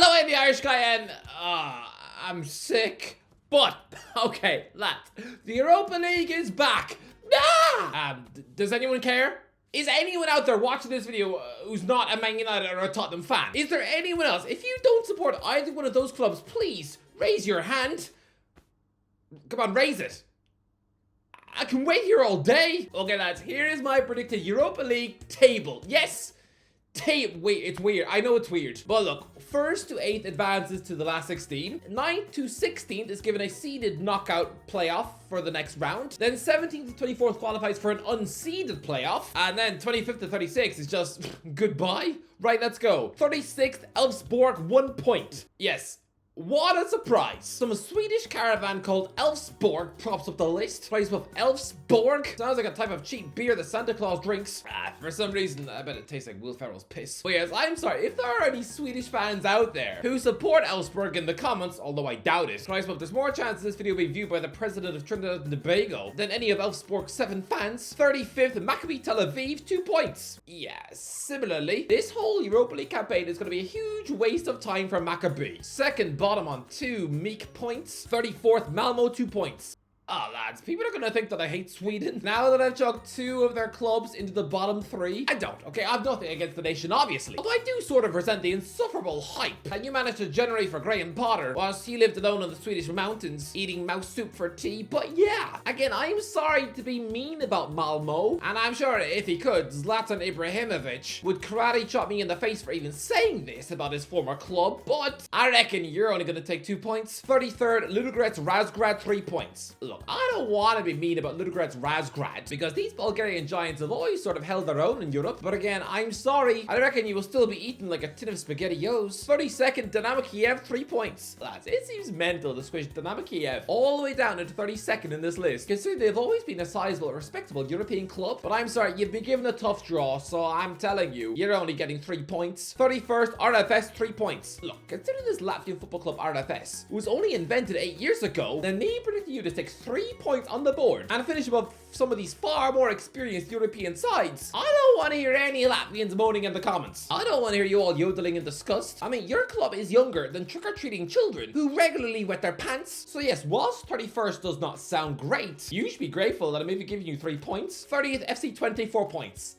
Hello, I'm the Irish guy, and I'm sick. But okay, lads, the Europa League is back. Does anyone care? Is anyone out there watching this video who's not a Man United or a Tottenham fan? Is there anyone else? If you don't support either one of those clubs, please raise your hand. Come on, raise it. I can wait here all day. Okay, lads, here is my predicted Europa League table. Yes, wait, it's weird. I know it's weird. But look, 1st to 8th advances to the last 16. 9th to 16th is given a seeded knockout playoff for the next round. Then 17th to 24th qualifies for an unseeded playoff. And then 25th to 36th is just goodbye. Right, let's go. 36th, Elfsborg, 1 point. Yes. What a surprise! Some Swedish caravan called Elfsborg props up the list. Price of Elfsborg. Sounds like a type of cheap beer that Santa Claus drinks. For some reason, I bet it tastes like Will Ferrell's piss. But yes, I'm sorry, if there are any Swedish fans out there who support Elfsborg in the comments, although I doubt it, Price of there's more chance this video will be viewed by the president of Trinidad and Tobago than any of Elfsborg's 7 fans. 35th, Maccabi Tel Aviv, 2 points. Yeah, similarly, this whole Europa League campaign is going to be a huge waste of time for Maccabi. Second, bottom on 2 meek points. 34th, Malmo, 2 points. Lads, people are gonna think that I hate Sweden. Now that I've chucked 2 of their clubs into the bottom 3, I don't, okay? I've nothing against the nation, obviously. Although I do sort of resent the insufferable hype that you managed to generate for Graham Potter whilst he lived alone in the Swedish mountains, eating mouse soup for tea. But yeah, again, I'm sorry to be mean about Malmo, and I'm sure if he could, Zlatan Ibrahimovic would karate chop me in the face for even saying this about his former club, but I reckon you're only gonna take 2 points. 33rd, Ludogorets Razgrad, 3 points. Look, I don't want to be mean about Ludogorets Razgrad because these Bulgarian giants have always sort of held their own in Europe. But again, I'm sorry. I reckon you will still be eating like a tin of SpaghettiOs. 32nd, Dynamo Kiev, 3 points. Lads, it seems mental to squish Dynamo Kiev all the way down into 32nd in this list, considering they've always been a sizable, respectable European club. But I'm sorry, you've been given a tough draw, so I'm telling you, you're only getting 3 points. 31st, RFS, 3 points. Look, consider this Latvian football club RFS, who was only invented 8 years ago, then me predicting you to take 3 points on the board and finish above some of these far more experienced European sides. I don't want to hear any Latvians moaning in the comments. I don't want to hear you all yodeling in disgust. I mean, your club is younger than trick-or-treating children who regularly wet their pants. So yes, whilst 31st does not sound great, you should be grateful that I'm even giving you 3 points. 30th, FC 24 points.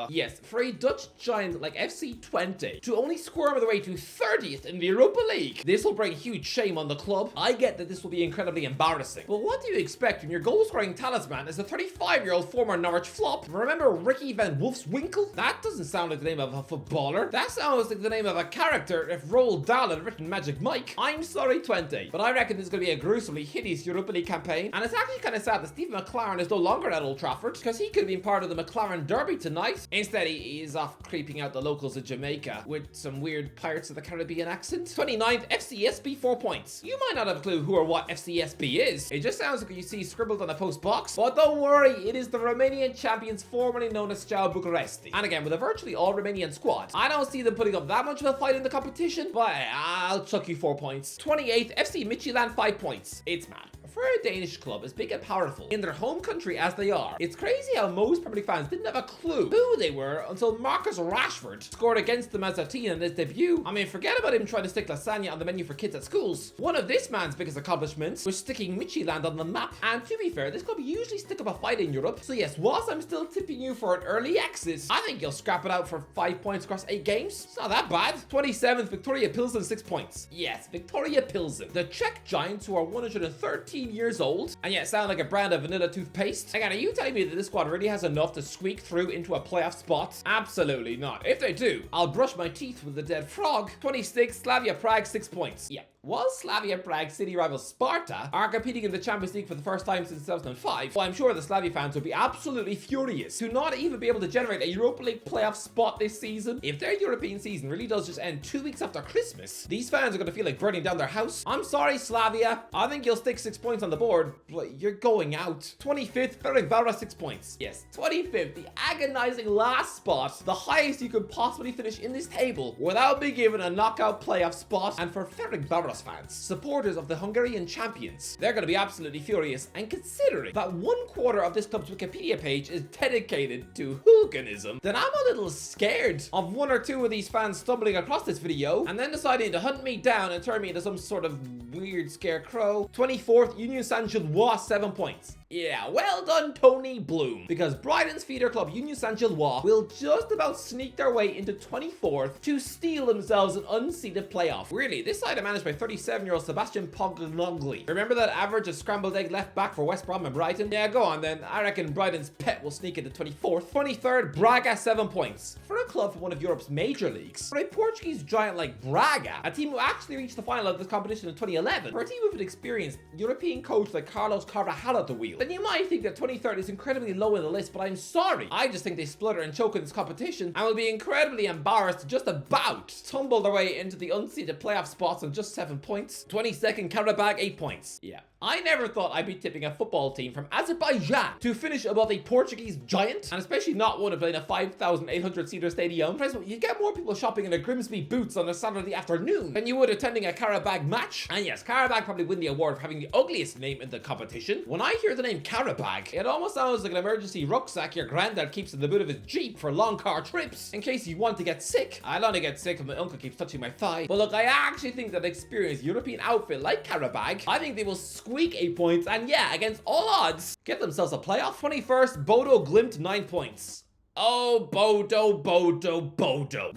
Yes, for a Dutch giant like FC Twente to only squirm their way to 30th in the Europa League, this will bring huge shame on the club. I get that this will be incredibly embarrassing, but what do you expect when your goal-scoring talisman is a 35-year-old former Norwich flop? Remember Ricky van Wolfswinkel? That doesn't sound like the name of a footballer. That sounds like the name of a character if Roald Dahl had written Magic Mike. I'm sorry, Twente, but I reckon this is going to be a gruesomely hideous Europa League campaign, and it's actually kind of sad that Stephen McLaren is no longer at Old Trafford, because he could have been part of the McLaren Derby tonight. Instead, he is off creeping out the locals of Jamaica with some weird Pirates of the Caribbean accent. 29th, FCSB, 4 points. You might not have a clue who or what FCSB is. It just sounds like you see scribbled on a post box. But don't worry, it is the Romanian champions formerly known as Steaua Bucharesti. And again, with a virtually all Romanian squad, I don't see them putting up that much of a fight in the competition, but I'll chuck you 4 points. 28th, FC Midtjylland, 5 points. It's mad. For a Danish club as big and powerful in their home country as they are, it's crazy how most Premier League fans didn't have a clue who they were until Marcus Rashford scored against them as a teen in his debut. I mean, forget about him trying to stick lasagna on the menu for kids at schools. One of this man's biggest accomplishments was sticking Midtjylland on the map. And to be fair, this club usually stick up a fight in Europe. So yes, whilst I'm still tipping you for an early exit, I think you'll scrap it out for 5 points across 8 games. It's not that bad. 27th, Victoria Pilsen, 6 points. Yes, Victoria Pilsen, the Czech giants who are 113 years old, and yet sound like a brand of vanilla toothpaste. Again, are you telling me that this squad really has enough to squeak through into a playoff spot? Absolutely not. If they do, I'll brush my teeth with a dead frog. 26, Slavia Prague, 6 points. Yeah. While Slavia Prague city rival Sparta are competing in the Champions League for the first time since 2005, well, I'm sure the Slavia fans would be absolutely furious to not even be able to generate a Europa League playoff spot this season. If their European season really does just end 2 weeks after Christmas, these fans are going to feel like burning down their house. I'm sorry, Slavia. I think you'll stick 6 points on the board, but you're going out. 25th, Ferencváros, 6 points. Yes, 25th, the agonizing last spot, the highest you could possibly finish in this table without being given a knockout playoff spot. And for Ferencváros, Ferencváros fans, supporters of the Hungarian champions. They're going to be absolutely furious, and considering that 1/4 of this club's Wikipedia page is dedicated to hooliganism, then I'm a little scared of one or two of these fans stumbling across this video and then deciding to hunt me down and turn me into some sort of weird scarecrow. 24th, Union Saint-Gilloise, 7 points. Yeah, well done, Tony Bloom, because Brighton's feeder club Union Saint-Gilloise will just about sneak their way into 24th to steal themselves an unseeded playoff. Really, this side are managed by 37-year-old Sebastian Pognogli. Remember that average of scrambled egg left back for West Brom and Brighton? Yeah, go on then. I reckon Brighton's pet will sneak into 24th. 23rd, Braga, 7 points. For a club from one of Europe's major leagues, for a Portuguese giant like Braga, a team who actually reached the final of this competition in 2011, for a team with an experienced European coach like Carlos Carvajal at the wheel, then you might think that 23rd is incredibly low in the list, but I'm sorry. I just think they splutter and choke in this competition and will be incredibly embarrassed to just about tumble their way into the unseeded playoff spots on just 7 points. 22nd, Karabag, 8 points. Yeah. I never thought I'd be tipping a football team from Azerbaijan to finish above a Portuguese giant, and especially not one of playing a 5,800-seater stadium. You'd get more people shopping in a Grimsby Boots on a Saturday afternoon than you would attending a Karabag match. And yes, Karabag probably win the award for having the ugliest name in the competition. When I hear the name Karabag, it almost sounds like an emergency rucksack your granddad keeps in the boot of his Jeep for long car trips, in case you want to get sick. I'll only get sick if my uncle keeps touching my thigh. But look, I actually think that an experienced European outfit like Karabag, I think they will squeak 8 points, and yeah, against all odds, get themselves a playoff. 21st, Bodo Glimt, 9 points. Oh, Bodo.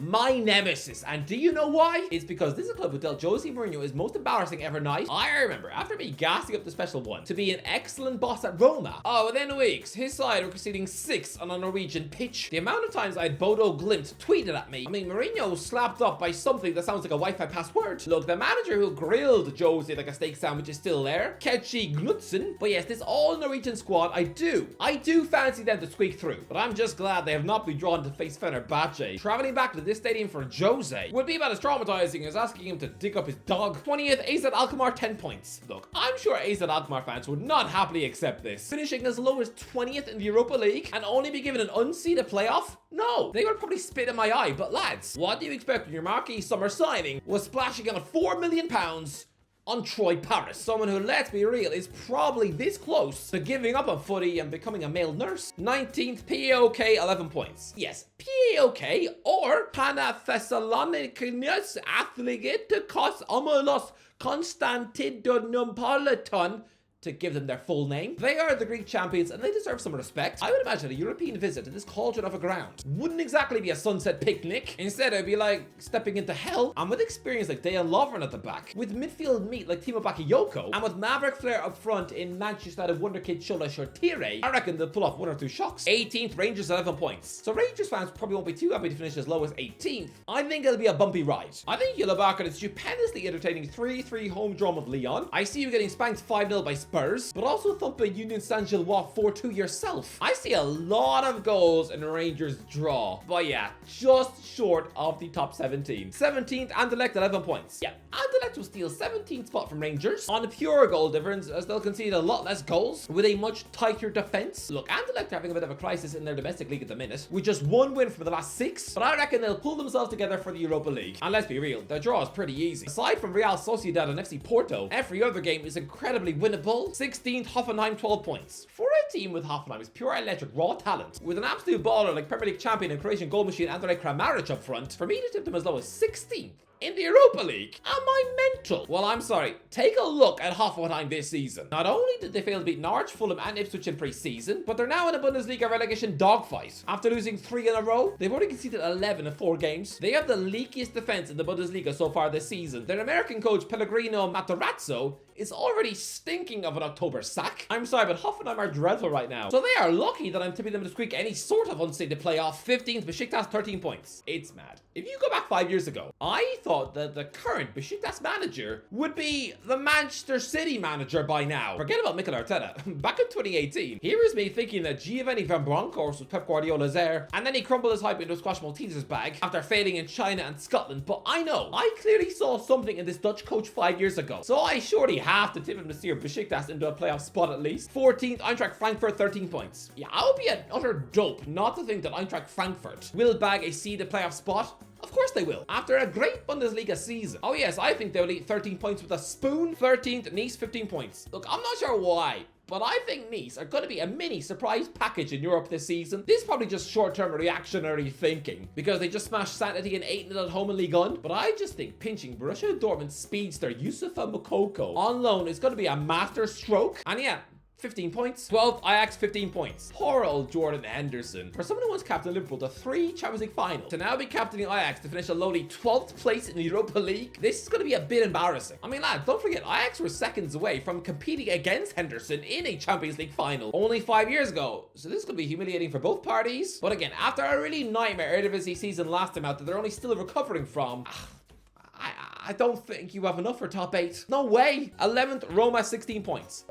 My nemesis. And do you know why? It's because this is a club who dealt Jose Mourinho his most embarrassing ever night. I remember, after me gassing up the special one to be an excellent boss at Roma, within weeks, his side were conceding 6 on a Norwegian pitch. The amount of times I had Bodo Glimt tweeted at me, I mean, Mourinho was slapped up by something that sounds like a Wi-Fi password. Look, the manager who grilled Jose like a steak sandwich is still there, Ketchi Knutsen. But yes, this all-Norwegian squad, I do fancy them to squeak through. But I'm just glad they have not been drawn to face Fenerbahce. Traveling back to this stadium for Jose would be about as traumatizing as asking him to dig up his dog. 20th, AZ Alkmaar, 10 points. Look, I'm sure AZ Alkmaar fans would not happily accept this. Finishing as low as 20th in the Europa League and only be given an unseeded playoff? No, they would probably spit in my eye. But lads, what do you expect when your marquee summer signing was splashing on £4 million on Troy Paris, someone who, let's be real, is probably this close to giving up on footy and becoming a male nurse? 19th, PAOK, 11 points. Yes, PAOK or Panathessalonikios Athleticos Omolos Konstantinoupolitan, to give them their full name. They are the Greek champions and they deserve some respect. I would imagine a European visit to this cauldron of a ground wouldn't exactly be a sunset picnic. Instead, it'd be like stepping into hell. And with experience like Dejan Lovren at the back, with midfield meat like Timo Bakayoko, and with Maverick Flair up front in Manchester United wonderkid Shola Shortire, I reckon they'll pull off 1 or 2 shocks. 18th, Rangers, 11 points. So Rangers fans probably won't be too happy to finish as low as 18th. I think it'll be a bumpy ride. I think you'll look back at a stupendously entertaining 3-3 home draw with Lyon. I see you getting spanked 5-0 by Spurs, but also thumping Union Saint-Gilloise 4-2 yourself. I see a lot of goals in Rangers draw, but yeah, just short of the top 17. 17th, Anderlecht, 11 points. Yeah, Anderlecht will steal 17th spot from Rangers on a pure goal difference, as they'll concede a lot less goals with a much tighter defense. Look, Anderlecht are having a bit of a crisis in their domestic league at the minute, with just 1 win from the last 6, but I reckon they'll pull themselves together for the Europa League. And let's be real, their draw is pretty easy. Aside from Real Sociedad and FC Porto, every other game is incredibly winnable. 16th, Hoffenheim, 12 points. For a team with Hoffenheim's pure electric raw talent, with an absolute baller like Premier League champion and Croatian goal machine Andrej Kramaric up front, for me to tip them as low as 16th in the Europa League? Am I mental? Well, I'm sorry. Take a look at Hoffenheim this season. Not only did they fail to beat Norwich, Fulham and Ipswich in pre-season, but they're now in a Bundesliga relegation dogfight. After losing 3 in a row, they've already conceded 11 in 4 games. They have the leakiest defense in the Bundesliga so far this season. Their American coach Pellegrino Matarazzo is already stinking of an October sack. I'm sorry, but Hoffenheim are dreadful right now. So they are lucky that I'm tipping them to squeak any sort of unseeded playoff. 15th, Besiktas, 13 points. It's mad. If you go back 5 years ago, I thought that the current Besiktas manager would be the Manchester City manager by now. Forget about Mikel Arteta. Back in 2018, here is me thinking that Giovanni Van Bronckhorst was Pep Guardiola's heir, and then he crumbled his hype into a Squash Maltesers bag after failing in China and Scotland. But I know, I clearly saw something in this Dutch coach 5 years ago, so I surely have to tip him to steer Besiktas into a playoff spot at least. 14th, Eintracht Frankfurt, 13 points. Yeah, I would be an utter dope not to think that Eintracht Frankfurt will bag a seeded playoff spot. Of course they will. After a great Bundesliga season. Oh yes, I think they'll eat 13 points with a spoon. 13th, Nice 15 points. Look, I'm not sure why, but I think Nice are going to be a mini surprise package in Europe this season. This is probably just short-term reactionary thinking because they just smashed Sanity in 8-0 at home in Ligue 1. But I just think pinching Borussia Dortmund speedster Youssoufa Moukoko on loan is going to be a master stroke. And yeah, 15 points. 12th, Ajax, 15 points. Poor old Jordan Henderson. For someone who once captained Liverpool to 3 Champions League finals, to now be captaining Ajax to finish a lowly 12th place in the Europa League, this is going to be a bit embarrassing. I mean, lads, don't forget, Ajax were seconds away from competing against Henderson in a Champions League final only 5 years ago. So this is going to be humiliating for both parties. But again, after a really nightmare Eredivisie season last time out that they're only still recovering from, I don't think you have enough for top 8. No way. 11th, Roma, 16 points.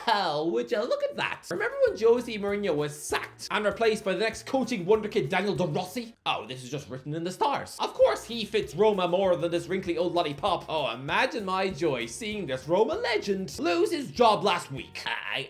Well, would you look at that? Remember when Jose Mourinho was sacked and replaced by the next coaching wonderkid Daniel De Rossi? Oh, this is just written in the stars. Of course he fits Roma more than this wrinkly old lollipop. Oh, imagine my joy seeing this Roma legend lose his job last week.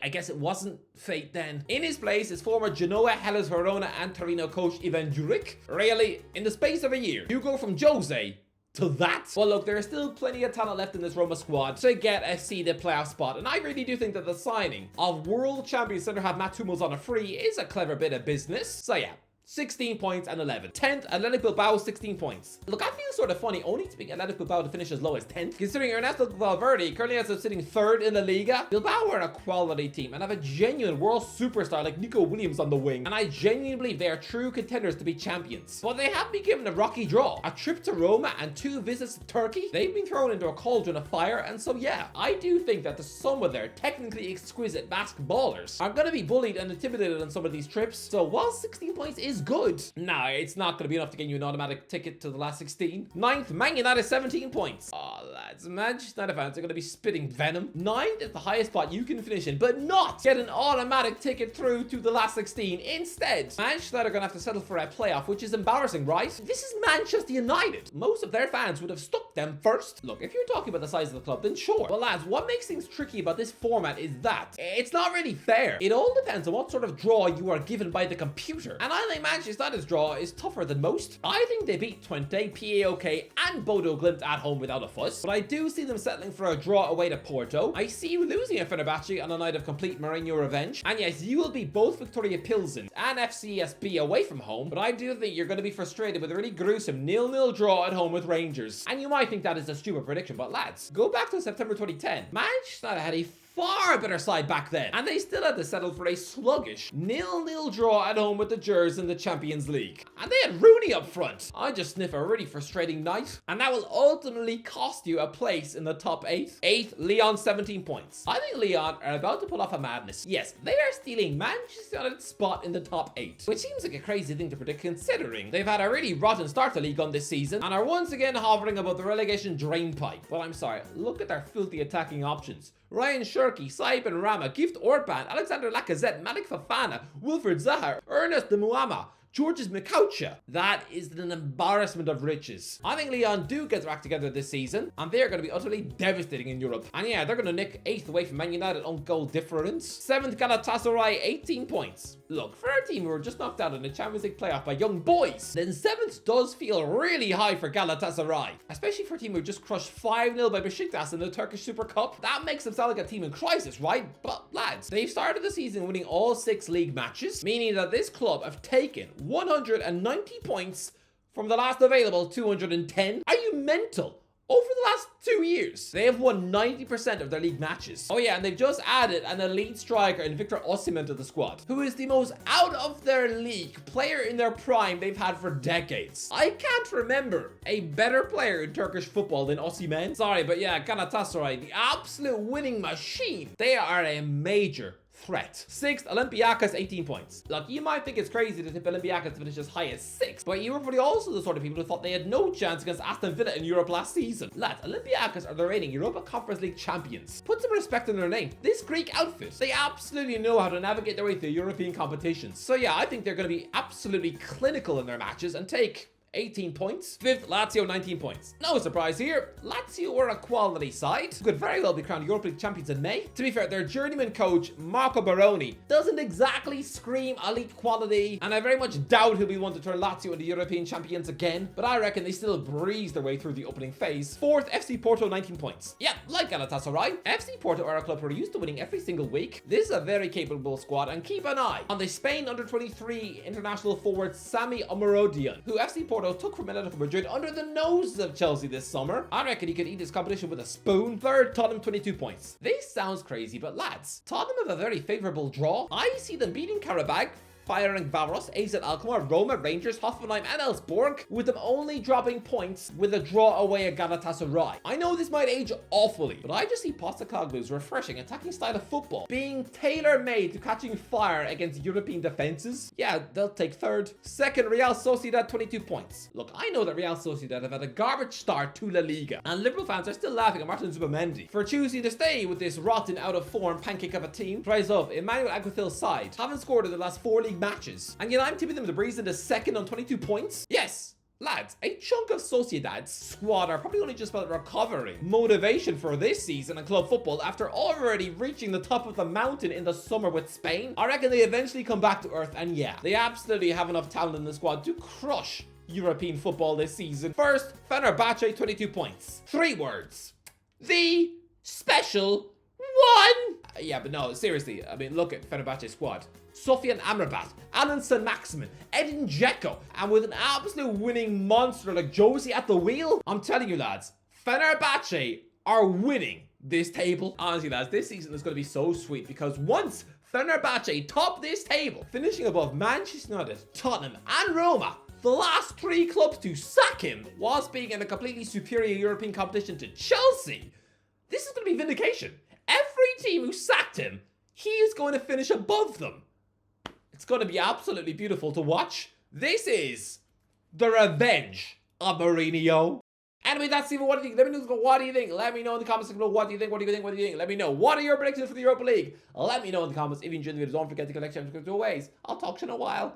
I guess it wasn't fate then. In his place is former Genoa, Hellas Verona and Torino coach Ivan Juric. Really, in the space of a year, you go from Jose to that? Well, look, there is still plenty of talent left in this Roma squad to get a seeded playoff spot, and I really do think that the signing of world champion centre-half Matt Hummels on a free is a clever bit of business. So yeah, 16 points and 11. 10th, Athletic Bilbao, 16 points. Look, I feel sort of funny only to pick Athletic Bilbao to finish as low as 10th, considering Ernesto Valverde currently has them sitting 3rd in the Liga. Bilbao are a quality team and have a genuine world superstar like Nico Williams on the wing, and I genuinely believe they are true contenders to be champions. But they have been given a rocky draw. A trip to Roma and 2 visits to Turkey. They've been thrown into a cauldron of fire, and so yeah, I do think that some of their technically exquisite basketballers are going to be bullied and intimidated on some of these trips. So while 16 points is good, nah, it's not going to be enough to get you an automatic ticket to the last 16. 9th, Man United, 17 points. Oh, lads, Manchester United fans are going to be spitting venom. 9th is the highest spot you can finish in, but not get an automatic ticket through to the last 16. Instead, Manchester United are going to have to settle for a playoff, which is embarrassing, right? This is Manchester United. Most of their fans would have stuck them first. Look, if you're talking about the size of the club, then sure. But lads, what makes things tricky about this format is that it's not really fair. It all depends on what sort of draw you are given by the computer. And I think Manchester United's draw is tougher than most. I think they beat Twente, PAOK, and Bodo Glimt at home without a fuss. But I do see them settling for a draw away to Porto. I see you losing at Fenerbahce on a night of complete Mourinho revenge. And yes, you will beat both Victoria Pilsen and FCSB away from home. But I do think you're going to be frustrated with a really gruesome 0-0 draw at home with Rangers. And you might think that is a stupid prediction, but lads, go back to September 2010. Manchester United had a far better side back then, and they still had to settle for a sluggish 0-0 draw at home with the Gers in the Champions League. And they had Rooney up front. I just sniff a really frustrating night, and that will ultimately cost you a place in the top 8. 8th, Lyon, 17 points. I think Lyon are about to pull off a madness. Yes, they are stealing Manchester United's spot in the top 8, which seems like a crazy thing to predict considering they've had a really rotten start to League One this season and are once again hovering above the relegation drainpipe. Well, I'm sorry, look at their filthy attacking options. Ryan Shirky, Saib and Rama, Gift Orban, Alexander Lacazette, Malik Fofana, Wilfred Zaha, Ernest de Muama, Georges Mikaucha. That is an embarrassment of riches. I think Lyon do get their act together this season, and they are going to be utterly devastating in Europe. And yeah, they're going to nick 8th away from Man United on goal difference. 7th, Galatasaray, 18 points. Look, for a team who were just knocked out in the Champions League playoff by young boys, then 7th does feel really high for Galatasaray. Especially for a team who just crushed 5-0 by Besiktas in the Turkish Super Cup. That makes them sound like a team in crisis, right? But lads, they've started the season winning all 6 league matches, meaning that this club have taken 190 points from the last available 210. Are you mental? Over the last 2 years, they have won 90% of their league matches. Oh yeah, and they've just added an elite striker in Victor Osimhen to the squad, who is the most out of their league player in their prime they've had for decades. I can't remember a better player in Turkish football than Osimhen. Sorry, but yeah, Galatasaray, the absolute winning machine. They are a major threat. 6th, Olympiacos, 18 points. Look, you might think it's crazy to tip Olympiacos to finish as high as 6th, but you were probably also the sort of people who thought they had no chance against Aston Villa in Europe last season. Lads, Olympiacos are the reigning Europa Conference League champions. Put some respect in their name. This Greek outfit, they absolutely know how to navigate their way through European competitions. So yeah, I think they're going to be absolutely clinical in their matches and take 18 points. 5th, Lazio, 19 points. No surprise here. Lazio are a quality side who could very well be crowned Europa League champions in May. To be fair, their journeyman coach, Marco Baroni, doesn't exactly scream elite quality, and I very much doubt he'll be one to turn Lazio into European champions again, but I reckon they still breeze their way through the opening phase. 4th, FC Porto, 19 points. Yeah, like Galatasaray, FC Porto are a club who are used to winning every single week. This is a very capable squad, and keep an eye on the Spain under-23 international forward Sami Omorodion, who FC Porto took from Atletico Madrid under the noses of Chelsea this summer. I reckon he could eat his competition with a spoon. 3rd, Tottenham, 22 points. This sounds crazy, but lads, Tottenham have a very favourable draw. I see them beating Karabag, firing Varos, AZ Alkmaar, Roma, Rangers, Hoffenheim and Elfsborg, with them only dropping points with a draw away at Galatasaray. I know this might age awfully, but I just see Postecoglou's refreshing attacking style of football being tailor-made to catching fire against European defenses. Yeah, they'll take 3rd. 2nd, Real Sociedad, 22 points. Look, I know that Real Sociedad have had a garbage start to La Liga, and Liverpool fans are still laughing at Martin Zubamendi for choosing to stay with this rotten, out-of-form pancake of a team. Rise up, Emmanuel Aguathil's side haven't scored in the last 4 league matches, and yet I'm tipping them to breeze into 2nd on 22 points. Yes, lads, a chunk of Sociedad's squad are probably only just about recovering motivation for this season in club football after already reaching the top of the mountain in the summer with Spain. I reckon they eventually come back to earth, and yeah, they absolutely have enough talent in the squad to crush European football this season. 1st, Fenerbahce, 22 points. 3 words. The special one. Yeah, but no, seriously, I mean, look at Fenerbahce's squad. Sofian Amrabat, Alan Saint-Maximin, Edin Dzeko, and with an absolute winning monster like Josie at the wheel, I'm telling you lads, Fenerbahce are winning this table. Honestly lads, this season is going to be so sweet because once Fenerbahce top this table, finishing above Manchester United, Tottenham and Roma, the last 3 clubs to sack him whilst being in a completely superior European competition to Chelsea, this is going to be vindication. Every team who sacked him, he is going to finish above them. It's going to be absolutely beautiful to watch. This is the revenge of Mourinho. Anyway, that's it. What do you think? Let me know what do you think. Let me know in the comments below. What do you think? What do you think? What do you think? Let me know. What are your predictions for the Europa League? Let me know in the comments. If you enjoyed the video, don't forget to collect subscribe to ways. I'll talk to you in a while.